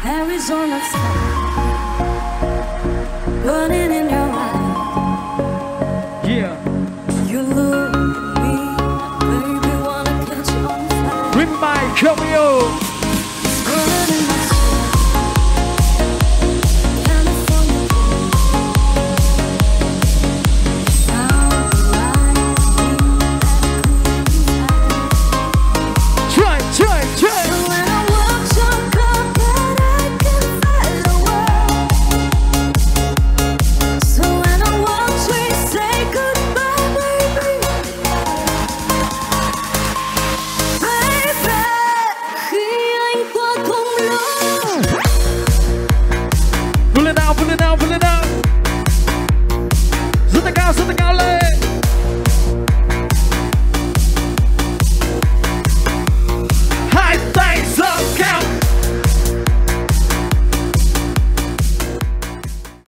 Arizona sky burning in your eyes. Yeah. You look at me, baby, wanna catch on fire. With my cameo. Burning in my soul, California dream. Sound like me, Try. so when I walk so cold that I can feel the world. So when I walk, we say goodbye, baby. Baby, khi anh qua thung lũng